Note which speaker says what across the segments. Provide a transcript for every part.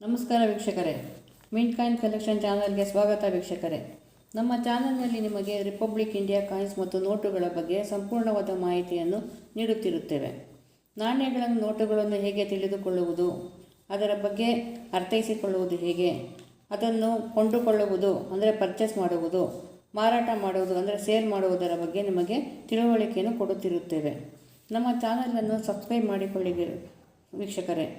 Speaker 1: ನಮಸ್ಕಾರ ವೀಕ್ಷಕರೇ, mint coin collection ಚಾನಲ್ಗೆ ಸ್ವಾಗತ ವೀಕ್ಷಕರೇ. ನಮ್ಮ ಚಾನಲ್ನಲ್ಲಿ ನಿಮಗೆ ರಿಪಬ್ಲಿಕ್ ಇಂಡಿಯಾ ಕಾಯಿನ್ಸ್ ಮತ್ತು ನೋಟುಗಳ ಬಗ್ಗೆ ಸಂಪೂರ್ಣವಾದ ಮಾಹಿತಿಯನ್ನು ನೀಡುತ್ತಿರುತ್ತೇವೆ. ನಾಣ್ಯಗಳನ್ನು ನೋಟುಗಳನ್ನು ಹೇಗೆ ತಿಳಿದುಕೊಳ್ಳುವುದು, ಅದರ ಬಗ್ಗೆ ಅರ್ಥೈಸಿಕೊಳ್ಳುವುದು ಹೇಗೆ, ಅದನ್ನು ಕೊಂಡುಕೊಳ್ಳುವುದು ಅಂದರೆ ಪರ್ಚೇಸ್ ಮಾಡುವುದು, ಮಾರಾಟ ಮಾಡುವುದು ಅಂದರೆ ಸೇಲ್ ಮಾಡುವುದರ ಬಗ್ಗೆ ನಿಮಗೆ ತಿಳುವಳಿಕೆಯನ್ನು ಕೊಡುತ್ತಿರುತ್ತೇವೆ. ನಮ್ಮ ಚಾನಲನ್ನು ಸಬ್ಸ್ಕ್ರೈಬ್ ಮಾಡಿಕೊಳ್ಳಿ ವೀಕ್ಷಕರೇ.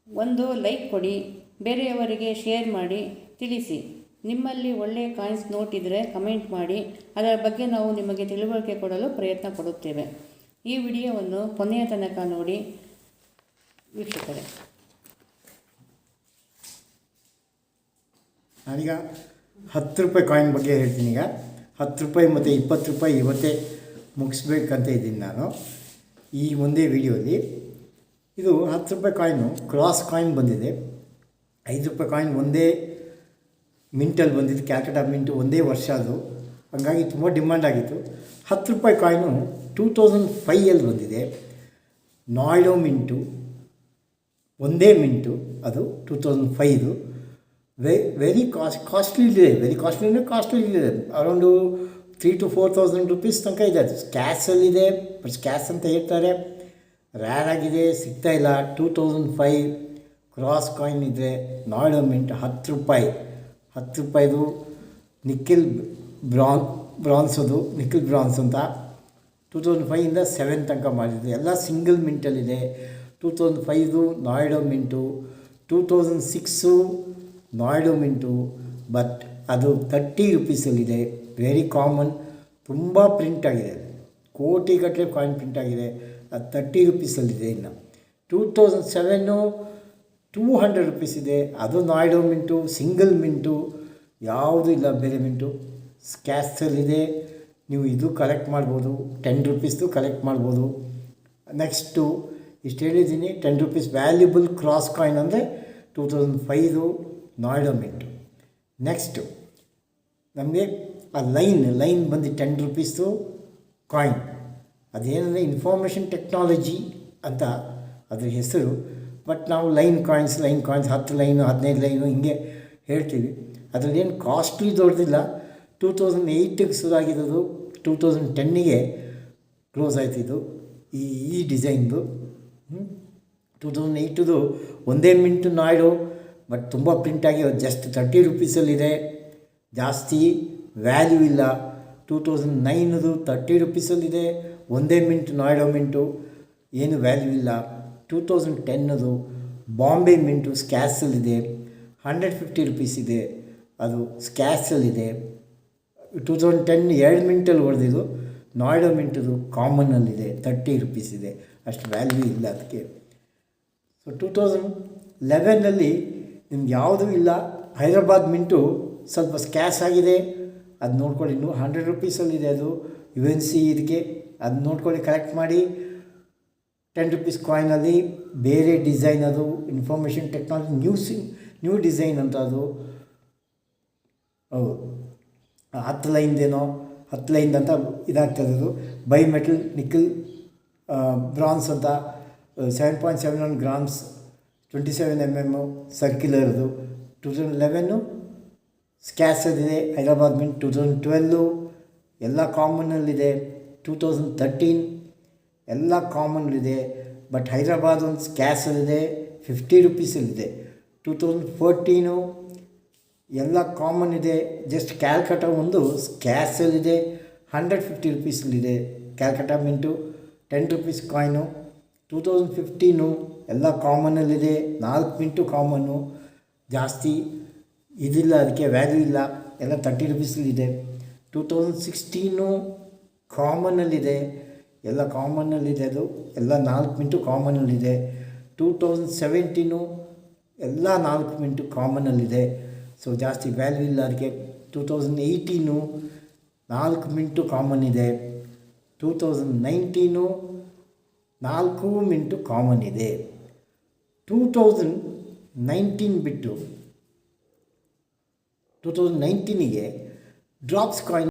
Speaker 1: ಒಂದು ಲೈಕ್ ಕೊಡಿ, ಬೇರೆಯವರಿಗೆ ಶೇರ್ ಮಾಡಿ, ತಿಳಿಸಿ. ನಿಮ್ಮಲ್ಲಿ ಒಳ್ಳೆಯ ಕಾಯಿನ್ಸ್ ನೋಟ್ ಇದ್ದರೆ ಕಮೆಂಟ್ ಮಾಡಿ, ಅದರ ಬಗ್ಗೆ ನಾವು ನಿಮಗೆ ತಿಳುವಳಿಕೆ ಕೊಡಲು ಪ್ರಯತ್ನ ಪಡುತ್ತೇವೆ. ಈ ವಿಡಿಯೋವನ್ನು ಕೊನೆಯ ತನಕ ನೋಡಿ ವೀಕ್ಷಕರೇ.
Speaker 2: ನಾನೀಗ 10 ರೂಪಾಯಿ ಕಾಯಿನ್ ಬಗ್ಗೆ ಹೇಳ್ತೀನಿ. ಈಗ 10 ರೂಪಾಯಿ ಮತ್ತು 20 ರೂಪಾಯಿ ಇವತ್ತೇ ಮುಗಿಸ್ಬೇಕಂತ ಇದ್ದೀನಿ ನಾನು ಈ ಒಂದೇ ವಿಡಿಯೋಲಿ. ಇದು 10 ರೂಪಾಯಿ ಕಾಯಿನು ಕ್ರಾಸ್ ಕಾಯಿನ್ ಬಂದಿದೆ. 5 ರೂಪಾಯಿ ಕಾಯಿನ್ ಒಂದೇ ಮಿಂಟಲ್ಲಿ ಬಂದಿದ್ದು, ಕ್ಯಾಲ್ಕಟಾ ಮಿಂಟು ಒಂದೇ ವರ್ಷ ಅದು, ಹಾಗಾಗಿ ತುಂಬ ಡಿಮ್ಯಾಂಡ್ ಆಗಿತ್ತು. 10 ರೂಪಾಯಿ ಕಾಯಿನು 2005 ಬಂದಿದೆ. ನಾಯ್ಡೋ ಮಿಂಟು ಒಂದೇ ಮಿಂಟು, ಅದು 2005. ವೆರಿ ಕಾಸ್ಟ್ಲಿ ಇದೆ. ಕಾಸ್ಟ್ಲಿ ಇದೆ. ಅರೌಂಡು 3,000 to 4,000 ರುಪೀಸ್ ತನಕ ಇದೆ. ಅದು ಸ್ಕ್ಯಾಸಲ್ಲಿದೆ, ಬಟ್ ಸ್ಕ್ಯಾಸ್ ಅಂತ ಹೇಳ್ತಾರೆ, ರ್ಯಾರ್ ಆಗಿದೆ, ಸಿಗ್ತಾ ಇಲ್ಲ. 2005 ಕ್ರಾಸ್ ಕಾಯಿನ್ ಇದೆ. ನಾಯ್ಡೋ ಮಿಂಟ್ 10 ರೂಪಾಯಿ. 10 ರೂಪಾಯಿದು ನಿಖಿಲ್ ಬ್ರಾನ್ಸದು, ನಿಖಿಲ್ ಬ್ರಾನ್ಸ್ ಅಂತ 2005ಇಂದ 7 ತನಕ ಮಾಡಿದೆ. ಎಲ್ಲ ಸಿಂಗಲ್ ಮಿಂಟಲ್ಲಿದೆ. 2005 ನಾಯ್ಡೋ ಮಿಂಟು, 2006 ನಾಯ್ಡೋ ಮಿಂಟು, ಬಟ್ ಅದು 30 ರುಪೀಸಲ್ಲಿದೆ. ವೆರಿ ಕಾಮನ್, ತುಂಬ ಪ್ರಿಂಟ್ ಆಗಿದೆ, ಕೋಟಿಗಟ್ಟಲೆ ಕಾಯಿನ್ ಪ್ರಿಂಟ್ ಆಗಿದೆ. ಅದು 30 ರುಪೀಸಲ್ಲಿದೆ. ಇನ್ನು 2007 200 ರುಪೀಸ್ ಇದೆ. ಅದು ನಾಯ್ಡೋ ಮಿಂಟು, ಸಿಂಗಲ್ ಮಿಂಟು, ಯಾವುದೂ ಇಲ್ಲ ಬೇರೆ ಮಿಂಟು. ಸ್ಕ್ಯಾಸಲ್ಲಿದೆ. ನೀವು ಇದು ಕಲೆಕ್ಟ್ ಮಾಡ್ಬೋದು, 10 ರುಪೀಸ್ದು ಕಲೆಕ್ಟ್ ಮಾಡ್ಬೋದು. ನೆಕ್ಸ್ಟು ಇಷ್ಟು ಹೇಳಿದ್ದೀನಿ. 10 ರುಪೀಸ್ ವ್ಯಾಲ್ಯೂಬಲ್ ಕ್ರಾಸ್ ಕಾಯಿನ್ ಅಂದರೆ 2005 ನಾಯ್ಡೋ ಮಿಂಟು. ನೆಕ್ಸ್ಟು ನಮಗೆ ಆ ಲೈನ್ ಬಂದು 10 ರುಪೀಸ್ದು ಕಾಯಿನ್. ಅದೇನಂದರೆ ಇನ್ಫಾರ್ಮೇಷನ್ ಟೆಕ್ನಾಲಜಿ ಅಂತ ಅದ್ರ ಹೆಸರು. ಬಟ್ ನಾವು ಲೈನ್ ಕಾಯಿನ್ಸ್ 10 ಲೈನು 15 ಲೈನು ಹಿಂಗೆ ಹೇಳ್ತೀವಿ. ಅದರಲ್ಲೇನು ಕಾಸ್ಟ್ಲಿ ದೊಡ್ಡದಿಲ್ಲ. 2008ಗೆ ಶುರುವಾಗಿರೋದು, 2010ಗೆ ಕ್ಲೋಸ್ ಆಯ್ತಿದ್ದು ಈ ಡಿಸೈನ್ದು. 2008ದು ಒಂದೇ ಮಿಂಟು ನಾಯ್ಡು, ಬಟ್ ತುಂಬ ಪ್ರಿಂಟಾಗಿ ಜಸ್ಟ್ 30 ರುಪೀಸಲ್ಲಿದೆ, ಜಾಸ್ತಿ ವ್ಯಾಲ್ಯೂ ಇಲ್ಲ. 2009ದು 30 ರುಪೀಸಲ್ಲಿದೆ, ಒಂದೇ ಮಿಂಟು ನಾಯ್ಡೋ ಮಿಂಟು, ಏನು ವ್ಯಾಲ್ಯೂ ಇಲ್ಲ. 2010ದು ಬಾಂಬೆ ಮಿಂಟು ಸ್ಕ್ಯಾಸಲ್ಲಿದೆ, 150 ರುಪೀಸ್ ಇದೆ, ಅದು ಸ್ಕ್ಯಾಸಲ್ಲಿದೆ. 2010 2 ಮಿಂಟಲ್ಲಿ ಹೊಡೆದಿದ್ದು. ನಾಯ್ಡೋ ಮಿಂಟದು ಕಾಮನ್ನಲ್ಲಿದೆ, 30 ರುಪೀಸ್ ಇದೆ, ಅಷ್ಟು ವ್ಯಾಲ್ಯೂ ಇಲ್ಲ ಅದಕ್ಕೆ. ಸೊ 2011ನಲ್ಲಿ ನಿಮ್ಗೆ ಯಾವುದೂ ಇಲ್ಲ. ಹೈದರಾಬಾದ್ ಮಿಂಟು ಸ್ವಲ್ಪ ಸ್ಕ್ಯಾಸ್ ಆಗಿದೆ, ಅದು ನೋಡ್ಕೊಳ್ಳಿ. 100 ರುಪೀಸಲ್ಲಿದೆ ಅದು, UNC ಇದಕ್ಕೆ, ಅದು ನೋಡ್ಕೊಳ್ಳಿ, ಕಲೆಕ್ಟ್ ಮಾಡಿ. 10 ರುಪೀಸ್ ಕಾಯಿನಲ್ಲಿ ಬೇರೆ ಡಿಸೈನ್, ಅದು ಇನ್ಫಾರ್ಮೇಷನ್ ಟೆಕ್ನಾಲಜಿ ನ್ಯೂ ಡಿಸೈನ್ ಅಂತ. ಅದು ಹೌದು 10 ಲೈನ್ದೇನೋ 10 ಲೈನ್ ಅಂತ ಇದಾಗ್ತದೆ. ಅದು ಬೈ ಮೆಟಲ್ ನಿಖಿಲ್ ಬ್ರಾನ್ಸ್ ಅಂತ, 7.71 ಗ್ರಾಮ್ಸ್, 27 mm ಸರ್ಕ್ಯುಲರ್ದು. 2011 ಸ್ಕ್ಯಾಸಲ್ಲಿದೆ. ಹೈದರಾಬಾದ್ ಮಿಂಟ್ 2012 ಎಲ್ಲ ಕಾಮನ್ನಲ್ಲಿದೆ. 2013 ಎಲ್ಲ ಕಾಮನ್ನಲ್ಲಿದೆ, ಬಟ್ ಹೈದರಾಬಾದ್ ಒಂದು ಸ್ಕ್ಯಾಸಲ್ಲಿದೆ, 50 ರುಪೀಸಲ್ಲಿದೆ. 2014 ಎಲ್ಲ ಕಾಮನ್ ಇದೆ. ಜಸ್ಟ್ ಕ್ಯಾಲ್ಕಟಾ ಒಂದು ಸ್ಕ್ಯಾಸಲ್ಲಿದೆ, 150 ರುಪೀಸಲ್ಲಿದೆ. Calcutta mint 10 rupees coin. 2015 ಎಲ್ಲ ಕಾಮನ್ನಲ್ಲಿದೆ, 4 ಮಿಂಟು ಕಾಮನ್ನು, ಜಾಸ್ತಿ ಇದಿಲ್ಲ, ಅದಕ್ಕೆ ವ್ಯಾಲ್ಯೂ ಇಲ್ಲ, ಎಲ್ಲ 30 ರುಪೀಸಲ್ಲಿದೆ. 2016 ಕಾಮನ್ನಲ್ಲಿದೆ, ಎಲ್ಲ ಕಾಮನ್ನಲ್ಲಿದೆ, ಅದು ಎಲ್ಲ 4 ಮಿಂಟು ಕಾಮನ್ನಲ್ಲಿದೆ. 2017 ಎಲ್ಲ 4 ಮಿಂಟು ಕಾಮನ್ನಲ್ಲಿದೆ, ಸೊ ಜಾಸ್ತಿ ವ್ಯಾಲ್ಯೂ ಇಲ್ಲ ಅದಕ್ಕೆ. 2018 4 ಮಿಂಟು ಕಾಮನ್ ಇದೆ. 2019 4 ಮಿಂಟು ಕಾಮನ್ ಇದೆ. 2019 ಬಿಟ್ಟು 2019ಗೆ ಡ್ರಾಪ್ಸ್ ಕಾಯಿನ್